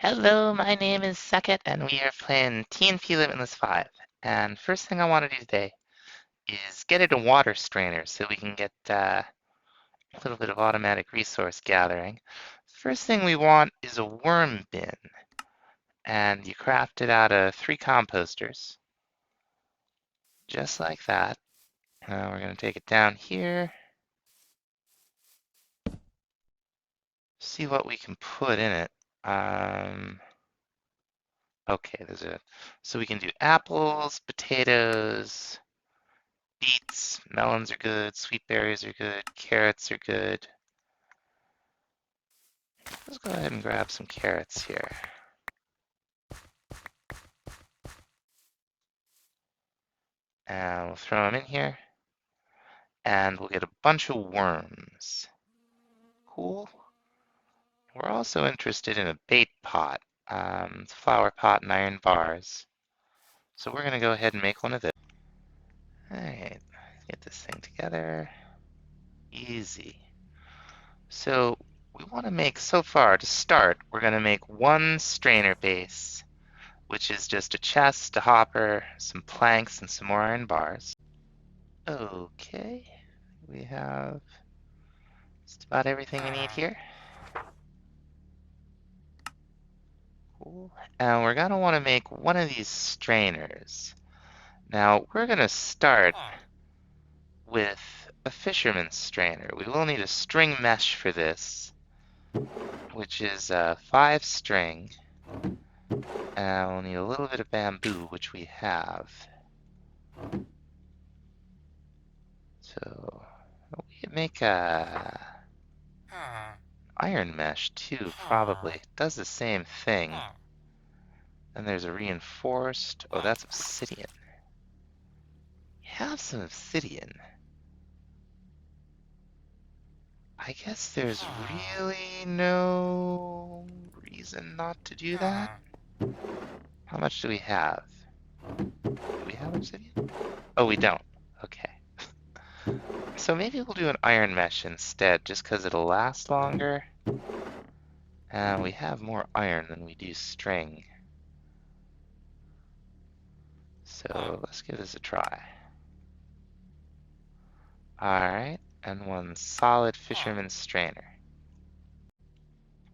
Hello, my name is Sucket, and we are playing TNP Limitless 5. And first thing I want to do today is get it a water strainer so we can get a little bit of automatic resource gathering. First thing we want is a worm bin, and you craft it out of 3 composters, just like that. Now we're going to take it down here, see what we can put in it. Okay, so we can do apples, potatoes, beets, melons are good, sweet berries are good, carrots are good. Let's go ahead and grab some carrots here. And we'll throw them in here. And we'll get a bunch of worms. Cool. We're also interested in a bait pot, flower pot and iron bars. So we're going to go ahead and make one of those. Alright, get this thing together. Easy. So we want to make, so far, to start, we're going to make one strainer base, which is just a chest, a hopper, some planks, and some more iron bars. Okay, we have just about everything we need here. Cool. And we're gonna want to make one of these strainers. Now, we're gonna start with a fisherman strainer. We will need a string mesh for this, which is 5 string. And we'll need a little bit of bamboo, which we have. So we can make a iron mesh too, probably. It does the same thing. Then there's a reinforced. Oh, that's obsidian. We have some obsidian. I guess there's really no reason not to do that. How much do we have? Do we have obsidian? Oh, we don't. Okay. So maybe we'll do an iron mesh instead, just because it'll last longer. And we have more iron than we do string. So let's give this a try. Alright, and one solid fisherman strainer.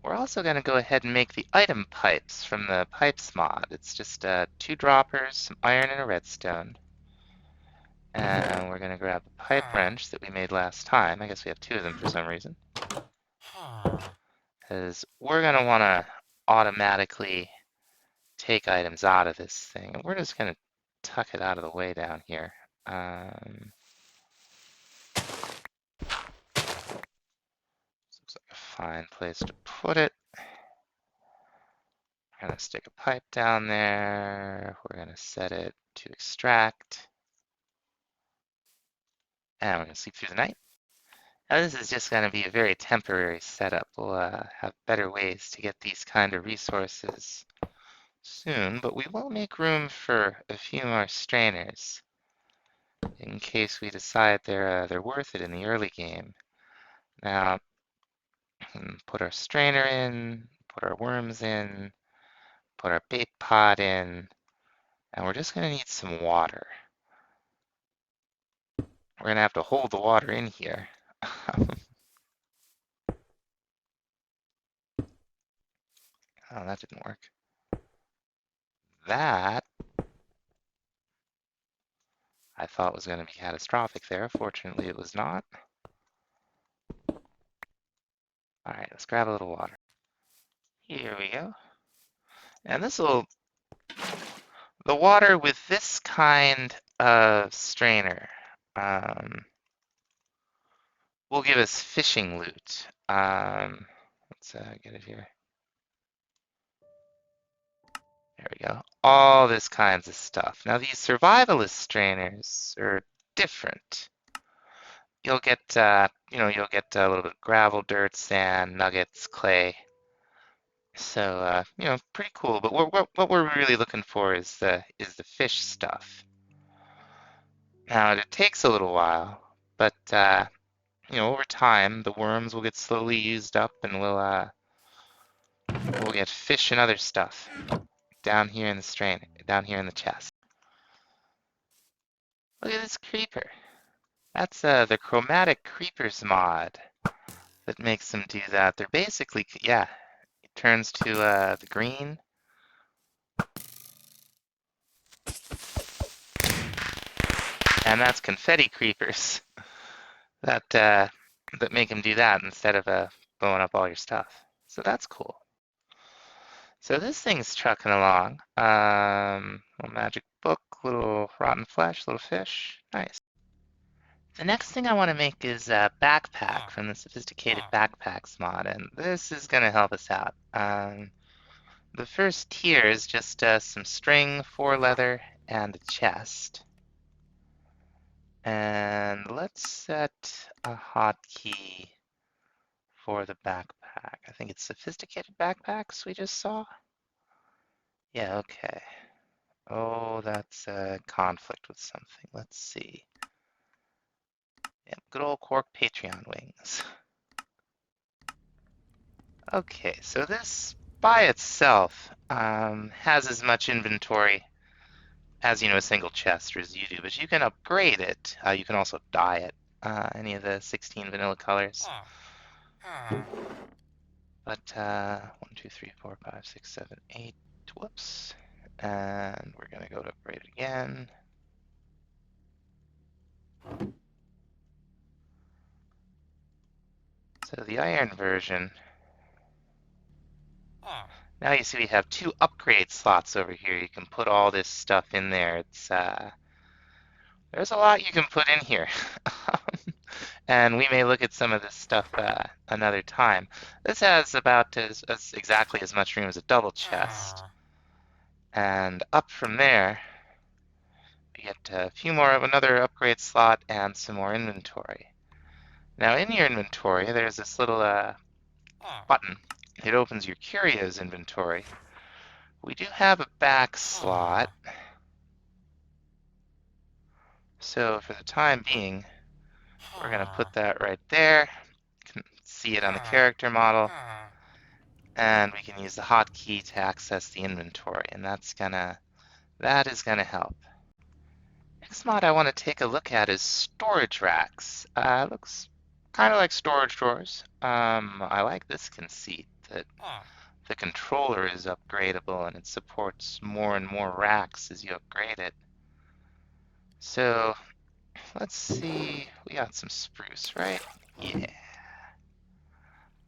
We're also going to go ahead and make the item pipes from the pipes mod. It's just 2 droppers, some iron, and a redstone. And we're going to grab the pipe wrench that we made last time. I guess we have 2 of them for some reason. Because we're going to want to automatically take items out of this thing. And we're just going to tuck it out of the way down here. Looks like a fine place to put it. We're going to stick a pipe down there. We're going to set it to extract. And we're going to sleep through the night. Now this is just going to be a very temporary setup. We'll have better ways to get these kind of resources soon, but we will make room for a few more strainers in case we decide they're worth it in the early game. Now, put our strainer in, put our worms in, put our bait pot in, and we're just going to need some water. We're going to have to hold the water in here. Oh, that didn't work. That I thought was going to be catastrophic there. Fortunately, it was not. All right, let's grab a little water. Here we go. And the water with this kind of strainer will give us fishing loot. Let's get it here. There we go. All this kinds of stuff. Now these survivalist strainers are different. You'll get, you'll get a little bit of gravel, dirt, sand, nuggets, clay. So, pretty cool. But what we're really looking for is the fish stuff. Now it takes a little while, but over time the worms will get slowly used up, and we'll we'll get fish and other stuff down here in the chest. Look at this creeper. That's the chromatic creepers mod that makes them do that. They're basically, yeah, it turns to the green. And that's confetti creepers that make them do that instead of blowing up all your stuff. So that's cool. So this thing's trucking along. Little magic book, little rotten flesh, little fish. Nice. The next thing I want to make is a backpack from the Sophisticated Backpacks mod, and this is going to help us out. The first tier is just some string, 4 leather, and a chest. And let's set a hotkey for the backpack. I think it's Sophisticated Backpacks we just saw. Yeah, okay. Oh, that's a conflict with something. Let's see. Yep, good old Quark Patreon wings. Okay, so this by itself has as much inventory as a single chest or as you do, but you can upgrade it. You can also dye it, any of the 16 vanilla colors. But 1, 2, 3, 4, 5, 6, 7, 8. Whoops. And we're gonna go to upgrade it again. So the iron version. Now you see we have 2 upgrade slots over here. You can put all this stuff in there. It's there's a lot you can put in here. And we may look at some of this stuff another time. This has about as exactly as much room as a double chest. And up from there, we get a few more of another upgrade slot and some more inventory. Now in your inventory, there's this little button. It opens your curios inventory. We do have a back slot. So for the time being, we're going to put that right there. You can see it on the character model. And we can use the hotkey to access the inventory, and that is gonna help. Next mod I want to take a look at is storage racks. Looks kind of like storage drawers. I like this conceit that the controller is upgradable and it supports more and more racks as you upgrade it. So let's see, we got some spruce, right? Yeah.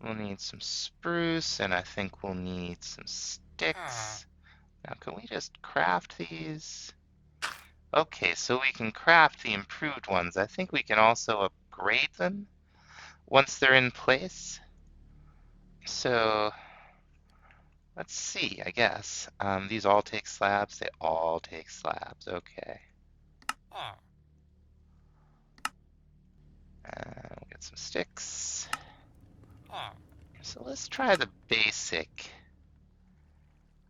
We'll need some spruce, and I think we'll need some sticks. Now, can we just craft these? Okay, so we can craft the improved ones. I think we can also upgrade them once they're in place. So, let's see, I guess. These all take slabs? They all take slabs, okay. We'll get some sticks. So let's try the basic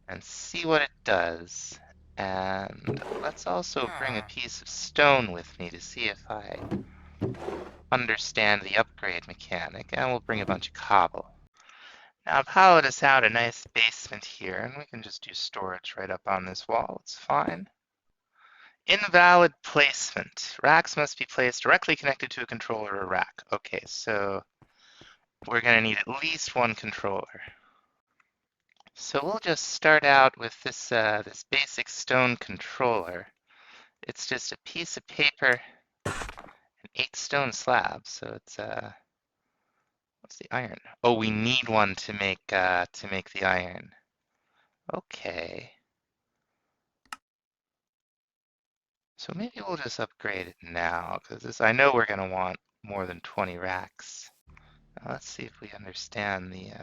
and see what it does. And let's also bring a piece of stone with me to see if I understand the upgrade mechanic. And we'll bring a bunch of cobble. Now I've hollowed us out a nice basement here, and we can just do storage right up on this wall. It's fine. Invalid placement. Racks must be placed directly connected to a controller or rack. Okay, so we're going to need at least one controller. So we'll just start out with this this basic stone controller. It's just a piece of paper and 8 stone slabs. So it's what's the iron? Oh, we need one to make the iron. Okay. So maybe we'll just upgrade it now, because I know we're going to want more than 20 racks. Now let's see if we understand the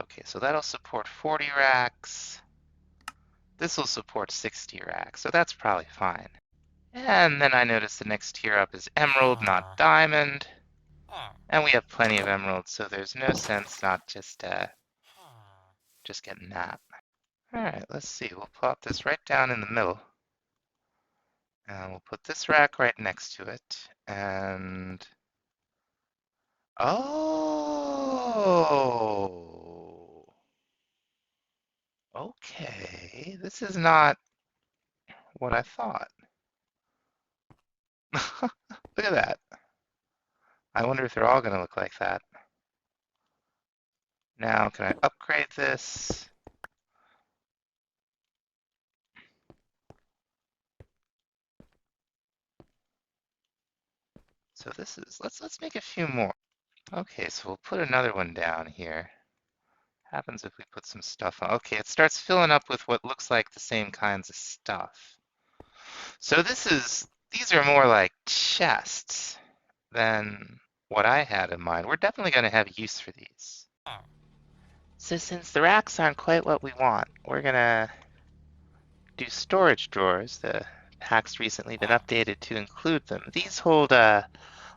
okay, so that'll support 40 racks. This will support 60 racks, so that's probably fine. And then I notice the next tier up is emerald, not diamond. And we have plenty of emeralds, so there's no sense not just getting that. Alright, let's see. We'll plop this right down in the middle. And we'll put this rack right next to it. And oh, Okay, this is not what I thought. Look at that. I wonder if they're all going to look like that. Now, can I upgrade this? So this is, let's make a few more. Okay, so we'll put another one down here. Happens if we put some stuff on. Okay, it starts filling up with what looks like the same kinds of stuff. So these are more like chests than what I had in mind. We're definitely going to have use for these. So since the racks aren't quite what we want, we're going to do storage drawers. The pack's recently been updated to include them. These hold a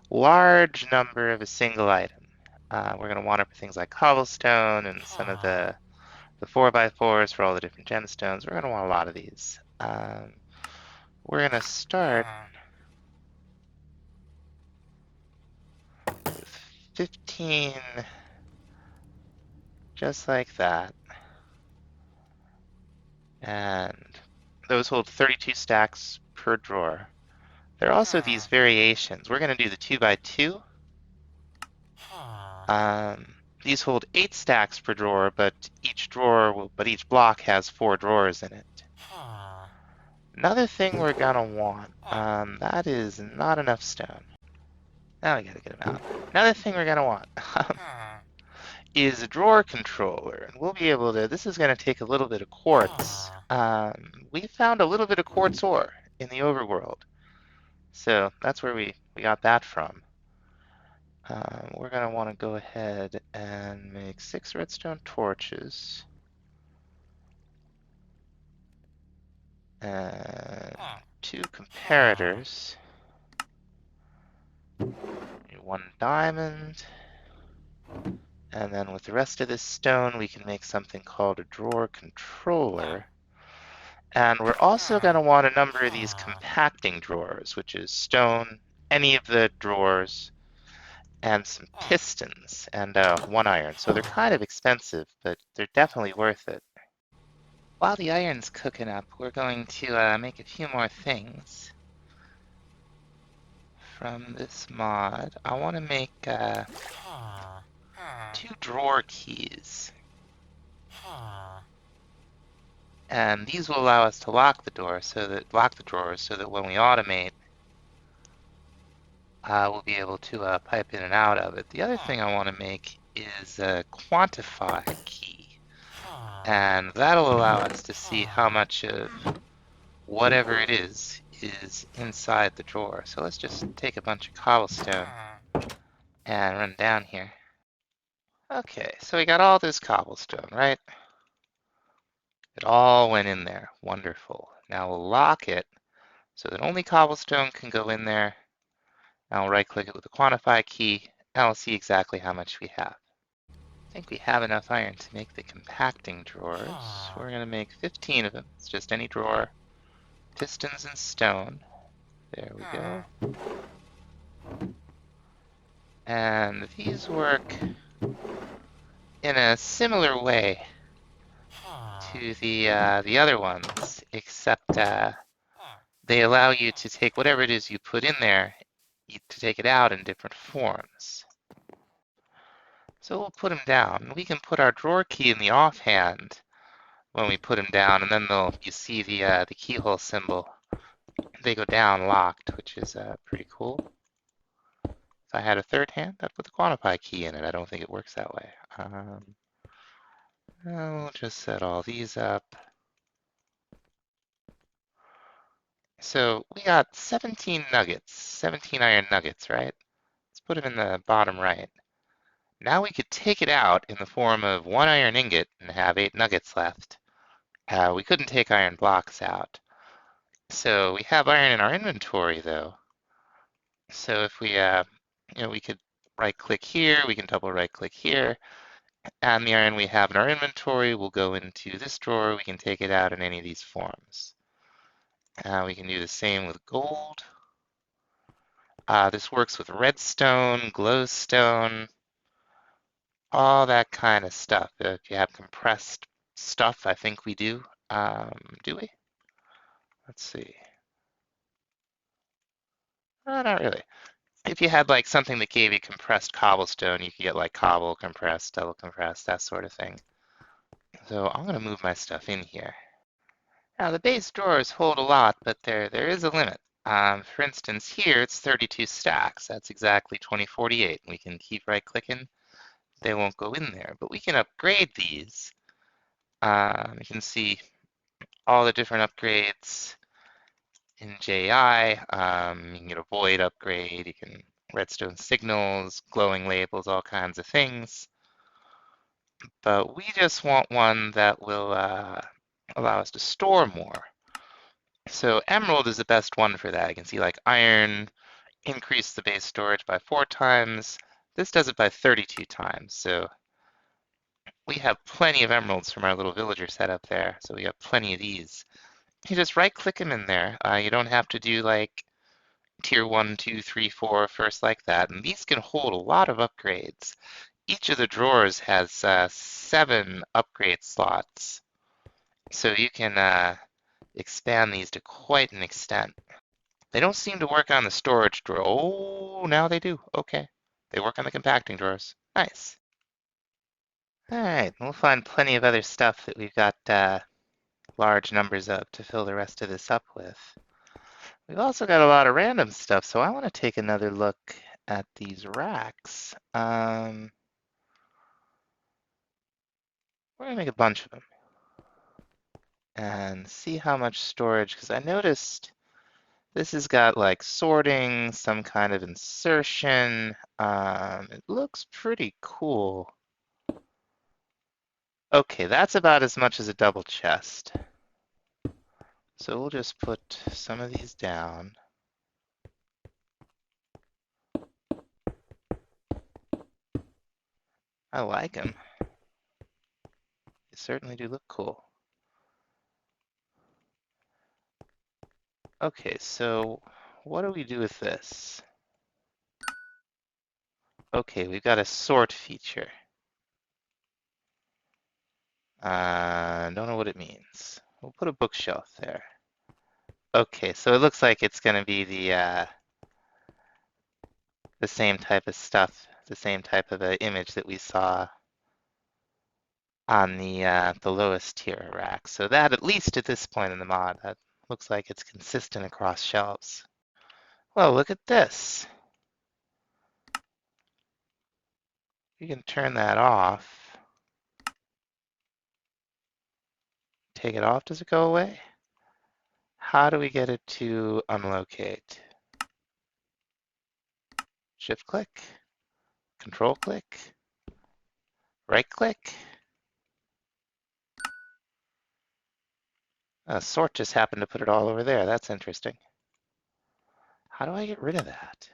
large number of a single item. We're going to want it for things like cobblestone and some of the 4x4s for all the different gemstones. We're going to want a lot of these. We're going to start with 15, just like that. And those hold 32 stacks per drawer. There are also these variations. We're going to do the 2x2. These hold 8 stacks per drawer, but each block has 4 drawers in it. Another thing we're gonna want, that is not enough stone. Now we gotta get them out. Another thing we're gonna want is a drawer controller, and we'll be able to. This is gonna take a little bit of quartz. We found a little bit of quartz ore in the overworld, so that's where we got that from. We're going to want to go ahead and make 6 redstone torches. And 2 comparators. 1 diamond. And then with the rest of this stone, we can make something called a drawer controller. And we're also going to want a number of these compacting drawers, which is stone, any of the drawers, and some pistons, and 1 iron. So they're kind of expensive, but they're definitely worth it. While the iron's cooking up, we're going to make a few more things from this mod. I want to make 2 drawer keys. And these will allow us to lock the drawers so that when we automate, we'll be able to pipe in and out of it. The other thing I want to make is a quantify key. And that'll allow us to see how much of whatever it is inside the drawer. So let's just take a bunch of cobblestone and run down here. Okay, so we got all this cobblestone, right? It all went in there. Wonderful. Now we'll lock it so that only cobblestone can go in there. Now we'll right-click it with the quantify key, and we'll see exactly how much we have. I think we have enough iron to make the compacting drawers. We're going to make 15 of them. It's just any drawer. Pistons and stone. There we go. And these work in a similar way to the other ones, except they allow you to take whatever it is you put in there, to take it out in different forms. So we'll put them down. We can put our drawer key in the offhand when we put them down, and then you see the keyhole symbol. They go down locked, which is pretty cool. If I had a third hand, I'd put the quantify key in it. I don't think it works that way. We'll just set all these up. So we got 17 nuggets, 17 iron nuggets, right? Let's put them in the bottom right. Now we could take it out in the form of 1 iron ingot and have 8 nuggets left. We couldn't take iron blocks out. So we have iron in our inventory though. So if we could right-click here, we can double right-click here, and the iron we have in our inventory will go into this drawer. We can take it out in any of these forms. We can do the same with gold. This works with redstone, glowstone, all that kind of stuff. If you have compressed stuff. I think we do. Do we? Let's see. Not really. If you had like something that gave you compressed cobblestone, you could get like cobble compressed, double compressed, that sort of thing. So I'm going to move my stuff in here. Now the base drawers hold a lot, but there is a limit. For instance, here it's 32 stacks. That's exactly 2048. We can keep right clicking. They won't go in there, but we can upgrade these. You can see all the different upgrades in JI. You can get a void upgrade. You can redstone signals, glowing labels, all kinds of things. But we just want one that will allow us to store more. So emerald is the best one for that. You can see like iron increase the base storage by 4 times. This does it by 32 times. So we have plenty of emeralds from our little villager setup there. So we have plenty of these. You just right click them in there. You don't have to do like tier 1, 2, 3, 4 first like that. And these can hold a lot of upgrades. Each of the drawers has 7 upgrade slots. So you can expand these to quite an extent. They don't seem to work on the storage drawer. Oh, now they do. Okay. They work on the compacting drawers. Nice. All right, we'll find plenty of other stuff that we've got large numbers of to fill the rest of this up with. We've also got a lot of random stuff, so I want to take another look at these racks. We're going to make a bunch of them and see how much storage, because I noticed this has got like sorting, some kind of insertion. It looks pretty cool. Okay, that's about as much as a double chest. So we'll just put some of these down. I like them. They certainly do look cool. Okay, so what do we do with this? Okay, we've got a sort feature. Don't know what it means. We'll put a bookshelf there. Okay, so it looks like it's going to be the same type of stuff, the same type of image that we saw on the lowest tier rack. So that, at least at this point in the mod, that looks like it's consistent across shelves. Well, look at this. You can turn that off. Take it off, does it go away? How do we get it to unlocate? Shift click, control click, right click. Sort just happened to put it all over there. That's interesting. How do I get rid of that?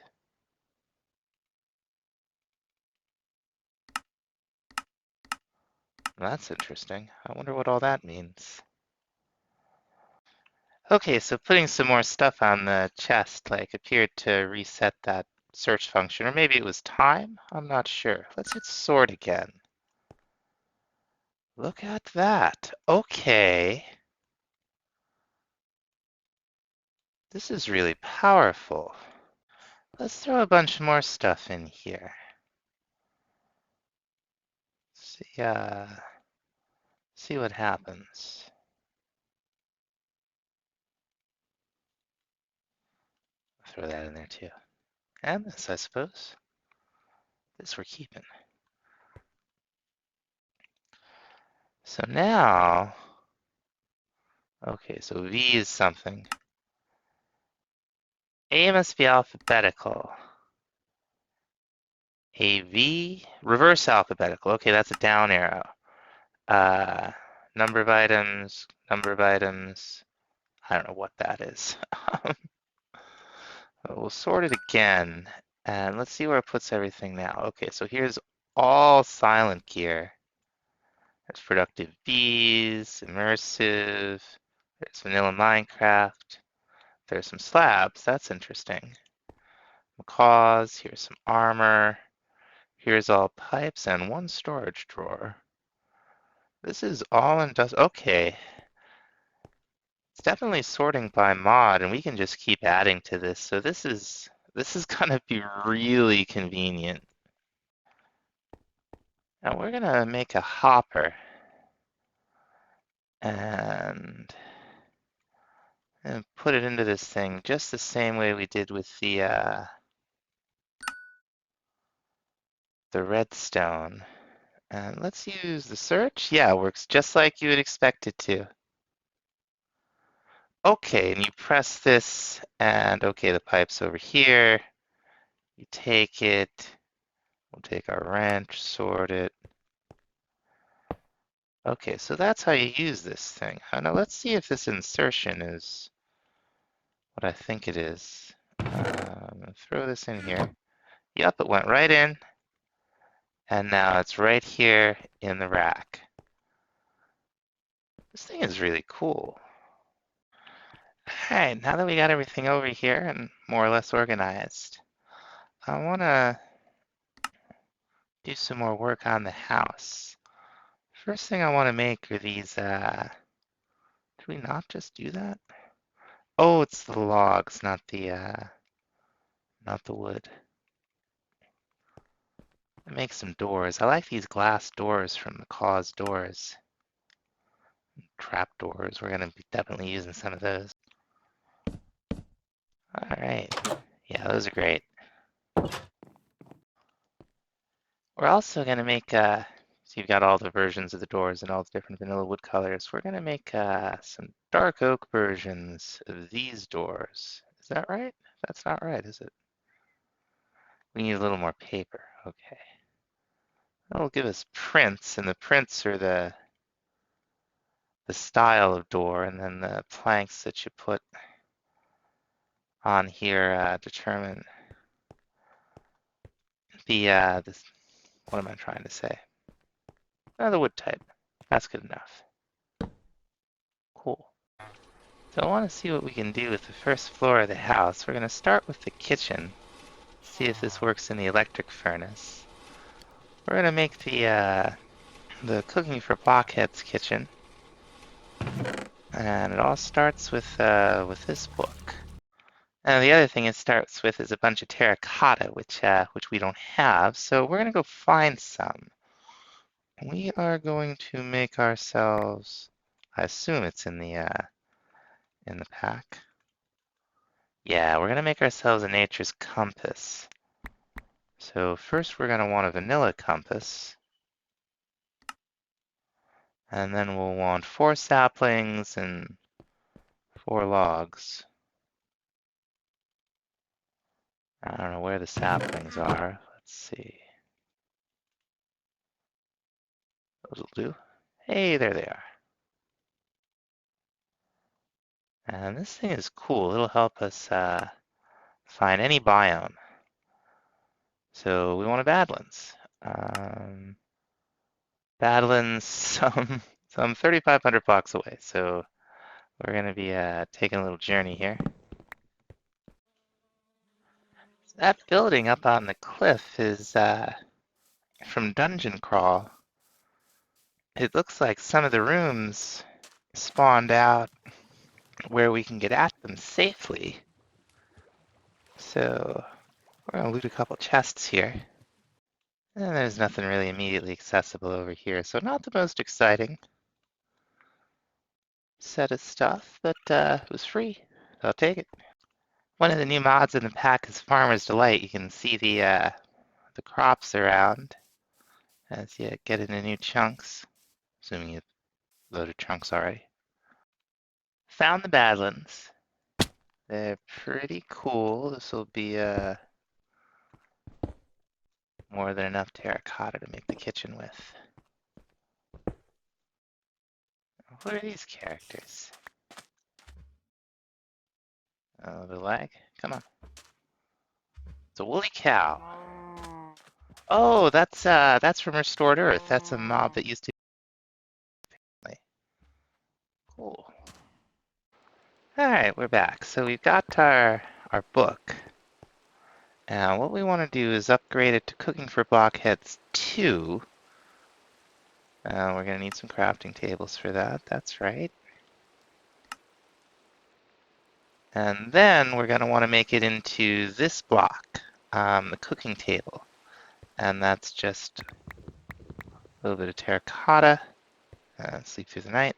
That's interesting. I wonder what all that means. Okay, so putting some more stuff on the chest like appeared to reset that search function, or maybe it was time? I'm not sure. Let's hit sort again. Look at that. Okay. This is really powerful. Let's throw a bunch more stuff in here. See what happens. Throw that in there too. And this, I suppose. This we're keeping. So now, okay, so V is something. A must be alphabetical. AV, reverse alphabetical. Okay, that's a down arrow. Uh, number of items, number of items. I don't know what that is. We'll sort it again, and let's see where it puts everything now. Okay, so here's all silent gear. There's productive bees, immersive, there's vanilla Minecraft, there's some slabs, that's interesting. Macaws, here's some armor, here's all pipes and one storage drawer. This is all industrial. Okay. It's definitely sorting by mod, and we can just keep adding to this. So this is gonna be really convenient. Now we're gonna make a hopper and put it into this thing just the same way we did with the redstone. And let's use the search. Yeah, it works just like you would expect it to. Okay, and you press this, and okay, the pipe's over here. You take it. We'll take our wrench, sort it. Okay, so that's how you use this thing. Now let's see if this insertion is what I think it is. I'm gonna throw this in here. Yep, it went right in, and now it's right here in the rack. This thing is really cool. All right, now that we got everything over here and more or less organized, I want to do some more work on the house. First thing I want to make are these, did we not just do that? Oh, it's the logs, not the wood. Make some doors. I like these glass doors from the Cause doors. Trap doors. We're gonna be definitely using some of those. All right. Yeah, those are great. We're also gonna make so you've got all the versions of the doors and all the different vanilla wood colors. We're gonna make some dark oak versions of these doors. Is that right? That's not right, is it? We need a little more paper. Okay. That'll give us prints, and the prints are the style of door, and then the planks that you put on here determine this. What am I trying to say? The wood type. That's good enough. Cool. So I want to see what we can do with the first floor of the house. We're going to start with the kitchen. See if this works in the electric furnace. We're going to make the cooking for blockheads kitchen, and it all starts with this book. And the other thing it starts with is a bunch of terracotta, which we don't have. So we're going to go find some. We are going to make ourselves. I assume it's in the pack. Yeah, we're going to make ourselves a nature's compass. So first we're going to want a vanilla compass. And then we'll want 4 saplings and 4 logs. I don't know where the saplings are. Let's see. Those will do. Hey, there they are. And this thing is cool. It'll help us find any biome. So we want a Badlands. Badlands, some 3,500 blocks away. So we're gonna be taking a little journey here. That building up on the cliff is from Dungeon Crawl. It looks like some of the rooms spawned out where we can get at them safely. So we're gonna loot a couple chests here. And there's nothing really immediately accessible over here, so not the most exciting set of stuff, but it was free. I'll take it. One of the new mods in the pack is Farmer's Delight. You can see the crops around as you get into new chunks, assuming you loaded chunks already. Found the Badlands. They're pretty cool. This will be more than enough terracotta to make the kitchen with. What are these characters? Oh, the lag? Come on. It's a woolly cow. Oh, that's from Restored Earth. That's a mob that used to be. Cool. Alright, we're back. So we've got our book. Now what we want to do is upgrade it to Cooking for Blockheads 2. We're going to need some crafting tables for that. That's right. And then we're going to want to make it into this block, the cooking table. And that's just a little bit of terracotta. Sleep through the night.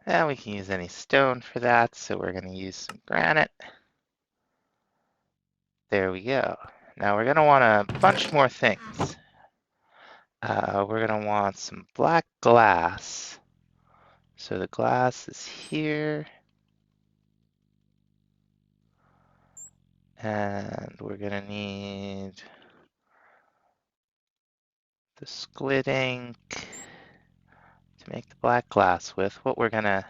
And we can use any stone for that, so we're going to use some granite. There we go. Now we're going to want a bunch more things. We're going to want some black glass. So the glass is here. And we're going to need the squid ink to make the black glass with. What we're going to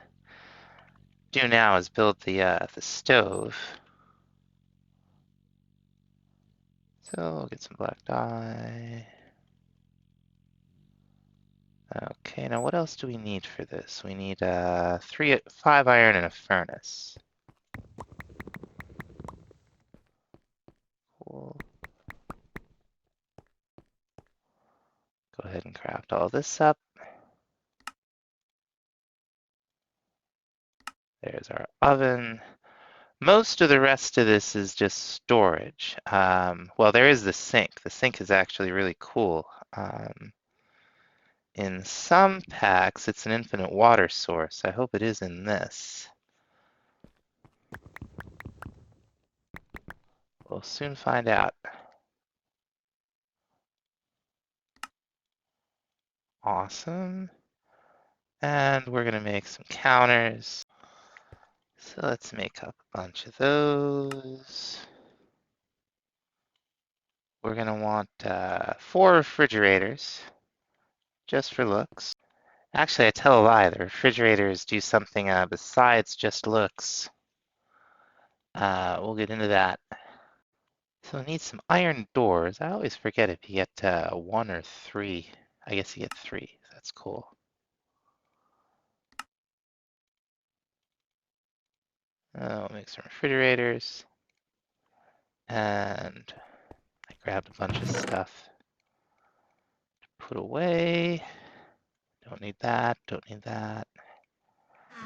do now is build the stove. So we'll get some black dye. Okay, now what else do we need for this? We need 5 iron and a furnace. Cool. Go ahead and craft all this up. There's our oven. Most of the rest of this is just storage. Well, there is the sink. The sink is actually really cool. In some packs, it's an infinite water source. I hope it is in this. We'll soon find out. Awesome. And we're going to make some counters. So let's make up a bunch of those. We're going to want 4 refrigerators, just for looks. Actually, I tell a lie. The refrigerators do something besides just looks. We'll get into that. So we'll need some iron doors. I always forget if you get 1 or 3. I guess you get 3. That's cool. We'll make some refrigerators. And I grabbed a bunch of stuff to put away. Don't need that. Don't need that.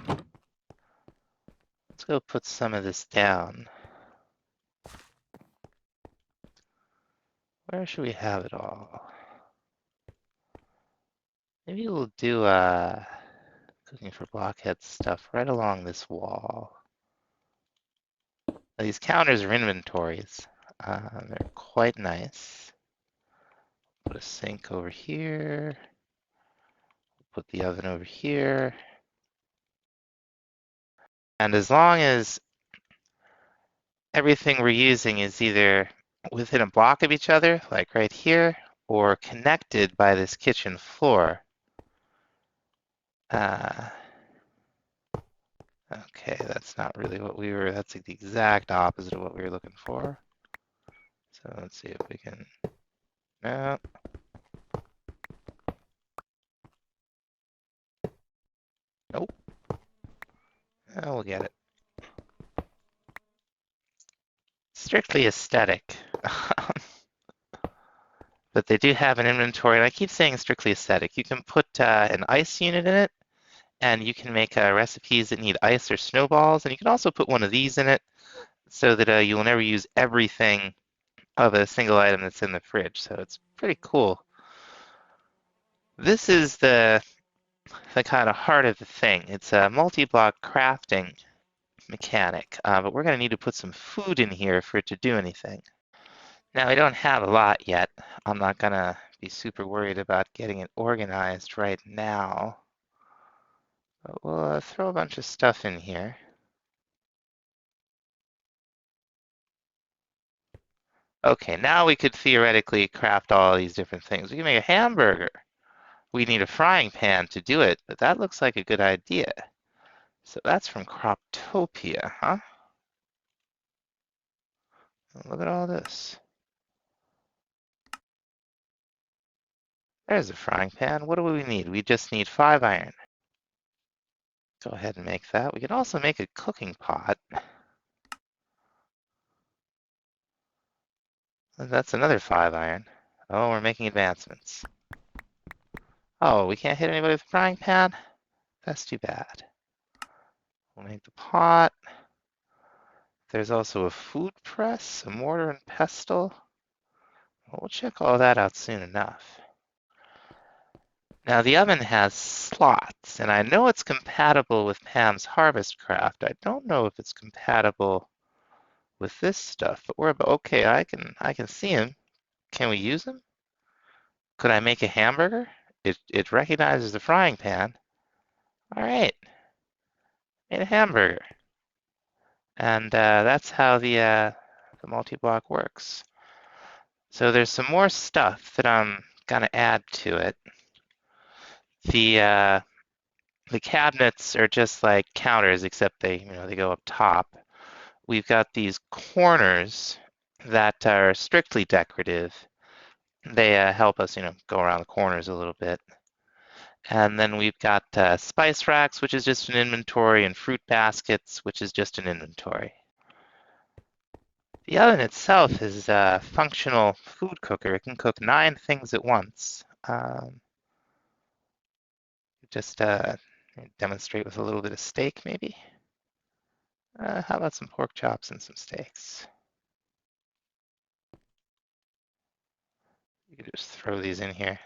Let's go put some of this down. Where should we have it all? Maybe we'll do cooking for blockhead stuff right along this wall. These counters are inventories. They're quite nice. Put a sink over here. Put the oven over here. And as long as everything we're using is either within a block of each other, like right here, or connected by this kitchen floor. Okay, that's not really what we were, that's like the exact opposite of what we were looking for. So let's see if we can, no. Nope. We'll get it. Strictly aesthetic. But they do have an inventory, and I keep saying strictly aesthetic. You can put an ice unit in it, and you can make recipes that need ice or snowballs, and you can also put one of these in it so that you will never use everything of a single item that's in the fridge. So it's pretty cool. This is the kind of heart of the thing. It's a multi-block crafting mechanic, but we're going to need to put some food in here for it to do anything. Now, I don't have a lot yet. I'm not going to be super worried about getting it organized right now. But we'll throw a bunch of stuff in here. Okay, now we could theoretically craft all these different things. We can make a hamburger. We need a frying pan to do it, but that looks like a good idea. So that's from Croptopia, huh? Look at all this. There's a frying pan. What do we need? We just need 5 iron. Go ahead and make that. We can also make a cooking pot. And that's another 5 iron. Oh, we're making advancements. Oh, we can't hit anybody with a frying pan? That's too bad. We'll make the pot. There's also a food press, a mortar and pestle. Well, we'll check all that out soon enough. Now the oven has slots, and I know it's compatible with Pam's harvest craft. I don't know if it's compatible with this stuff, but we're about okay. I can see him. Can we use him? Could I make a hamburger? It recognizes the frying pan. All right, made a hamburger, and that's how the multi-block works. So there's some more stuff that I'm gonna add to it. The the cabinets are just like counters, except they go up top. We've got these corners that are strictly decorative. They help us, go around the corners a little bit. And then we've got spice racks, which is just an inventory, and fruit baskets, which is just an inventory. The oven itself is a functional food cooker. It can cook 9 things at once. Just demonstrate with a little bit of steak, maybe. How about some pork chops and some steaks? You could just throw these in here,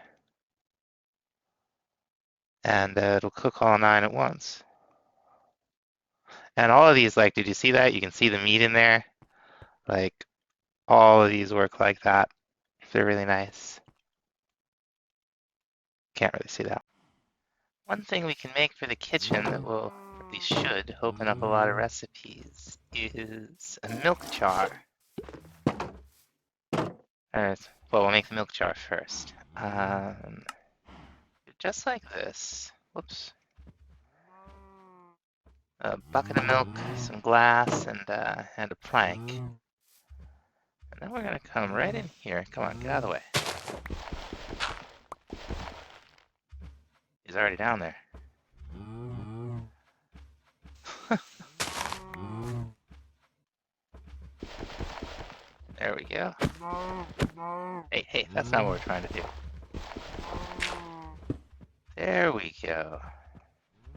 and it'll cook all 9 at once. And all of these, like, did you see that? You can see the meat in there. Like, all of these work like that. They're really nice. Can't really see that. One thing we can make for the kitchen that will, at least should, open up a lot of recipes is a milk jar. Alright, well, we'll make the milk jar first. Just like this. Whoops. A bucket of milk, some glass, and a plank. And then we're gonna come right in here. Come on, get out of the way. He's already down there. There we go. Hey, that's not what we're trying to do. There we go.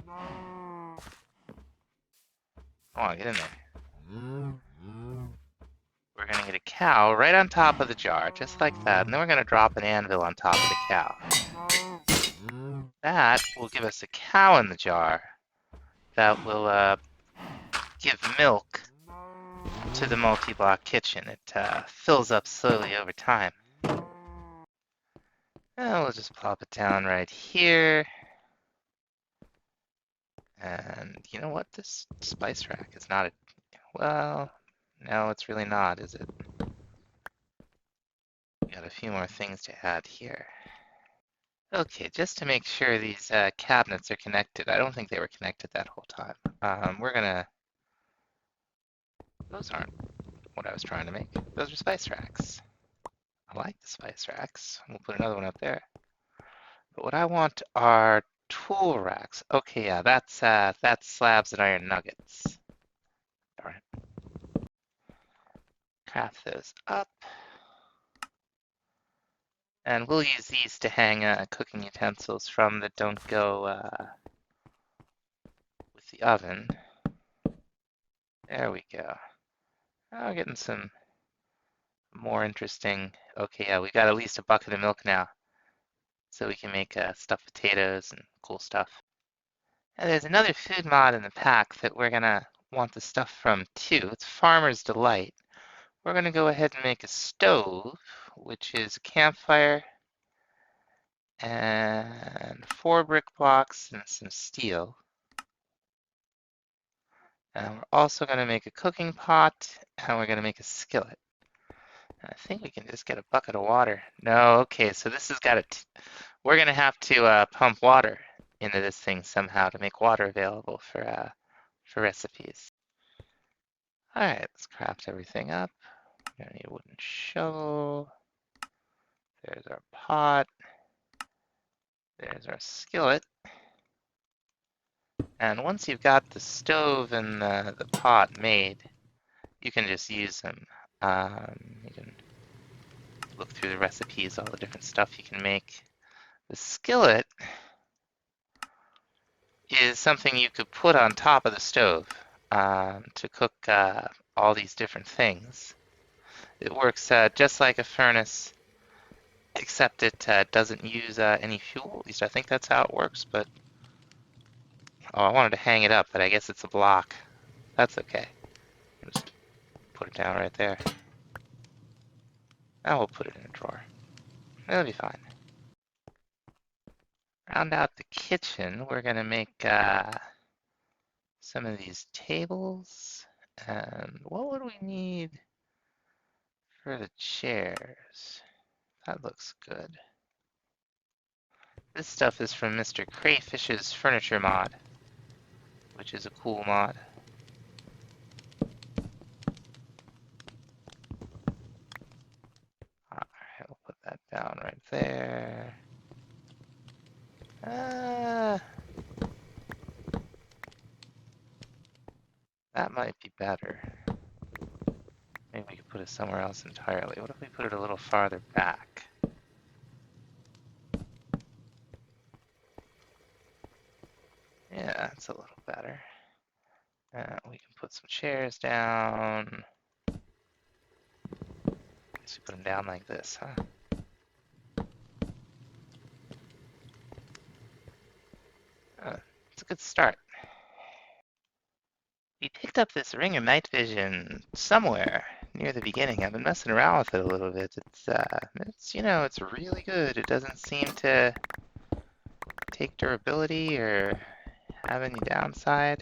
Come on, get in there. We're gonna get a cow right on top of the jar, just like that, and then we're gonna drop an anvil on top of the cow. That will give us a cow in the jar that will give milk to the multi-block kitchen. It fills up slowly over time. And we'll just plop it down right here. And you know what? This spice rack is not a... Well, no, it's really not, is it? We got a few more things to add here. Okay, just to make sure these cabinets are connected. I don't think they were connected that whole time. We're gonna... Those aren't what I was trying to make. Those are spice racks. I like the spice racks. We'll put another one up there. But what I want are tool racks. Okay, yeah, that's slabs and iron nuggets. All right. Craft those up. And we'll use these to hang cooking utensils from that don't go with the oven. There we go. Now we're getting some more interesting... Okay, yeah, we got at least a bucket of milk now. So we can make stuffed potatoes and cool stuff. And there's another food mod in the pack that we're gonna want the stuff from too. It's Farmer's Delight. We're gonna go ahead and make a stove, which is a campfire and 4 brick blocks and some steel. And we're also gonna make a cooking pot, and we're gonna make a skillet. And I think we can just get a bucket of water. No, okay, so this has got it. We're gonna have to pump water into this thing somehow to make water available for recipes. All right, let's craft everything up. We're gonna need a wooden shovel. There's our pot. There's our skillet. And once you've got the stove and the pot made, you can just use them. You can look through the recipes, all the different stuff you can make. The skillet is something you could put on top of the stove to cook all these different things. It works just like a furnace, except it doesn't use any fuel. At least I think that's how it works. But oh, I wanted to hang it up, but I guess it's a block. That's okay. Just put it down right there. Now we'll put it in a drawer. It'll be fine. Round out the kitchen, we're gonna make some of these tables. And what would we need for the chairs? That looks good. This stuff is from Mr. Crayfish's furniture mod, which is a cool mod. Alright, we'll put that down right there. That might be better. Maybe we could put it somewhere else entirely. What if we put it a little farther back? Yeah, that's a little better. We can put some chairs down. Guess we put them down like this, huh? It's a good start. We picked up this ring of night vision somewhere near the beginning. I've been messing around with it a little bit. It's really good. It doesn't seem to take durability or have any downside.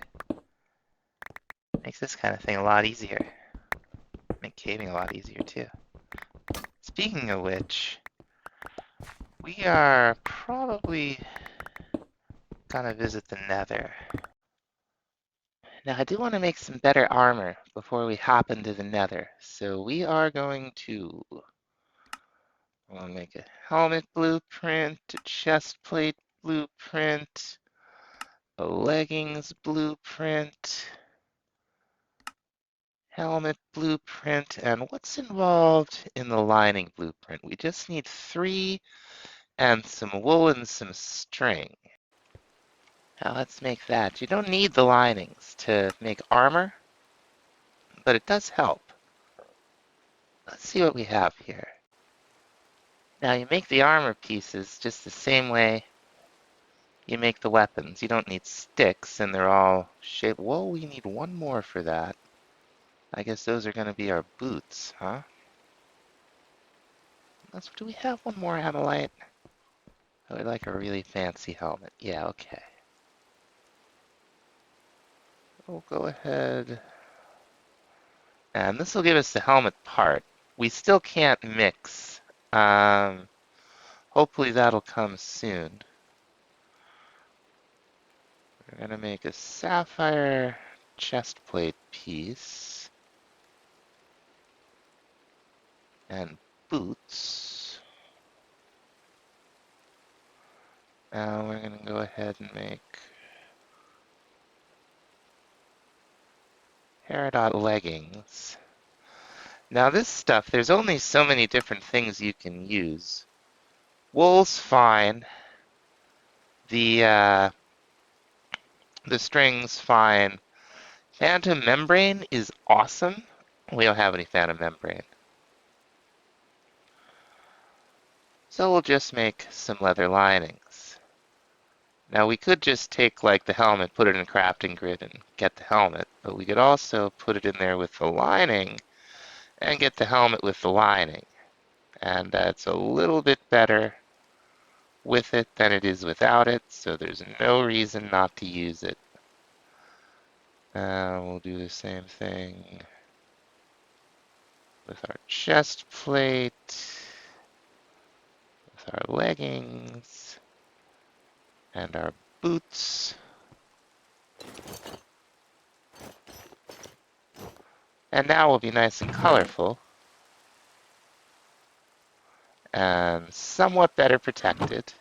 Makes this kind of thing a lot easier. Make caving a lot easier too. Speaking of which, we are probably gonna visit the Nether. Now, I do want to make some better armor before we hop into the Nether. So we are going to make a helmet blueprint, a chest plate blueprint, a leggings blueprint, helmet blueprint, and what's involved in the lining blueprint? We just need 3 and some wool and some string. Now let's make that. You don't need the linings to make armor, but it does help. Let's see what we have here. Now you make the armor pieces just the same way you make the weapons. You don't need sticks, and they're all shaped. Whoa, we need one more for that. I guess those are going to be our boots, huh? Do we have one more Amalite? I would like a really fancy helmet. Yeah, okay. We'll go ahead. And this will give us the helmet part. We still can't mix. Hopefully that'll come soon. We're going to make a sapphire chest plate piece. And boots. Now we're going to go ahead and make Peridot leggings. Now this stuff, there's only so many different things you can use. Wool's fine. The string's fine. Phantom membrane is awesome. We don't have any phantom membrane. So we'll just make some leather linings. Now we could just take like the helmet, put it in a crafting grid and get the helmet, but we could also put it in there with the lining and get the helmet with the lining. And it's a little bit better with it than it is without it, so there's no reason not to use it. We'll do the same thing with our chest plate, with our leggings, and our boots. And now we'll be nice and colorful and somewhat better protected.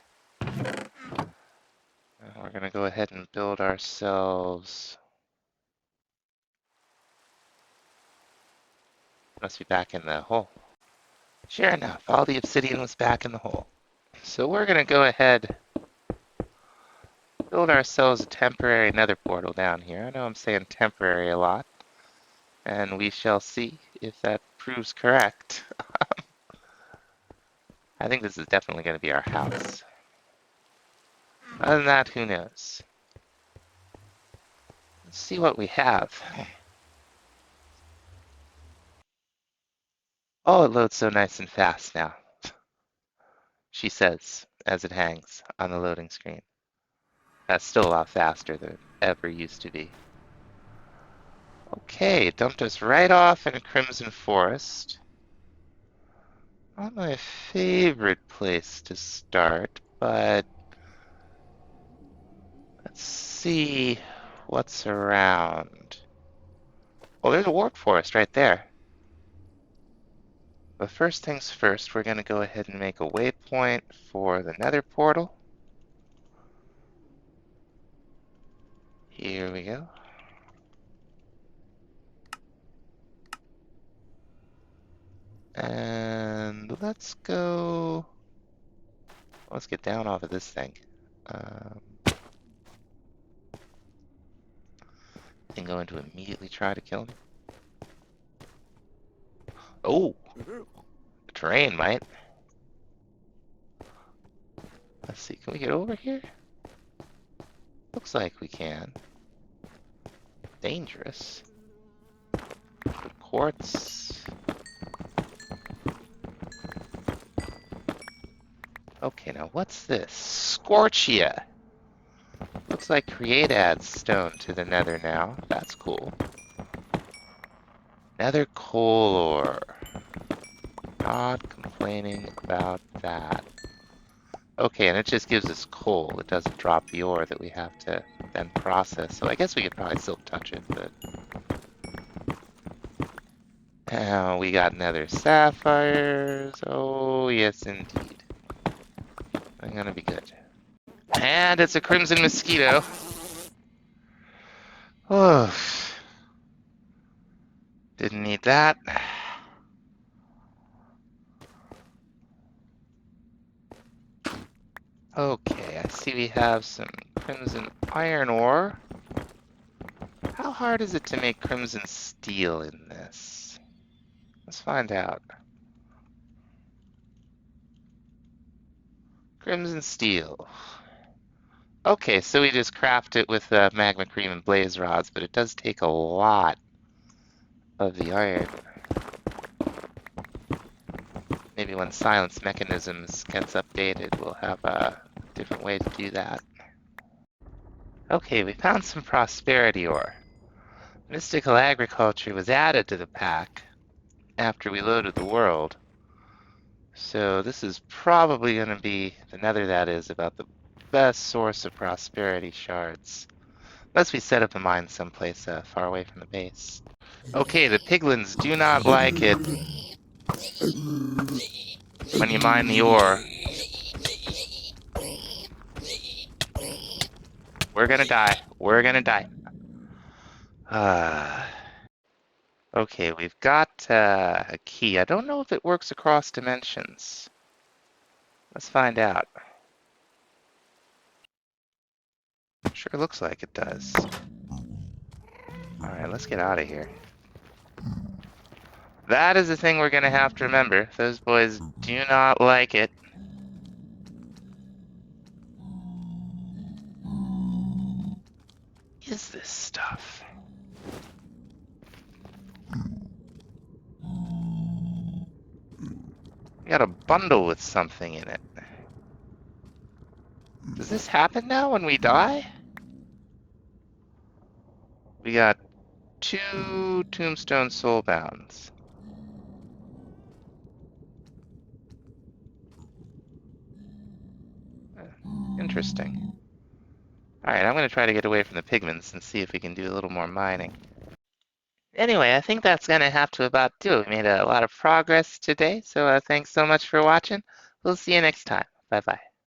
And we're going to go ahead and build ourselves. Must be back in the hole. Sure enough, all the obsidian was back in the hole. So we're going to go ahead, build ourselves a temporary nether portal down here. I know I'm saying temporary a lot, and we shall see if that proves correct. I think this is definitely going to be our house. Other than that, who knows? Let's see what we have. Oh, it loads so nice and fast now, she says as it hangs on the loading screen. That's still a lot faster than it ever used to be. Okay, it dumped us right off in a Crimson Forest. Not my favorite place to start, but let's see what's around. Oh, there's a warp forest right there. But first things first, we're going to go ahead and make a waypoint for the nether portal. Here we go. And let's go... Let's get down off of this thing. And going to immediately try to kill him. Oh! The terrain might. Let's see, can we get over here? Looks like we can. Dangerous. Quartz. Okay, now what's this? Scorchia! Looks like create adds stone to the nether now. That's cool. Nether coal ore. Not complaining about that. Okay, and it just gives us coal. It doesn't drop the ore that we have to then process. So I guess we could probably still touch it, but... we got nether sapphires. Oh, yes, indeed. I'm gonna be good. And it's a crimson mosquito. Oh, didn't need that. Okay, I see we have some crimson iron ore. How hard is it to make crimson steel in this? Let's find out. Crimson steel. Okay, so we just craft it with magma cream and blaze rods, but it does take a lot of the iron. Maybe when Silence Mechanisms gets updated, we'll have a different way to do that. Okay, we found some prosperity ore. Mystical agriculture was added to the pack after we loaded the world. So this is probably going to be, the nether that is, about the best source of prosperity shards. Unless we set up a mine someplace far away from the base. Okay, the piglins do not like it when you mine the ore. We're gonna die. We're gonna die. Okay, we've got a key. I don't know if it works across dimensions. Let's find out. Sure looks like it does. Alright, let's get out of here. That is the thing we're gonna have to remember. Those boys do not like it. What is this stuff? We got a bundle with something in it. Does this happen now when we die? We got 2 tombstone soulbounds. Interesting. Alright, I'm going to try to get away from the pigments and see if we can do a little more mining. Anyway, I think that's going to have to about do it. We made a lot of progress today, so thanks so much for watching. We'll see you next time. Bye-bye.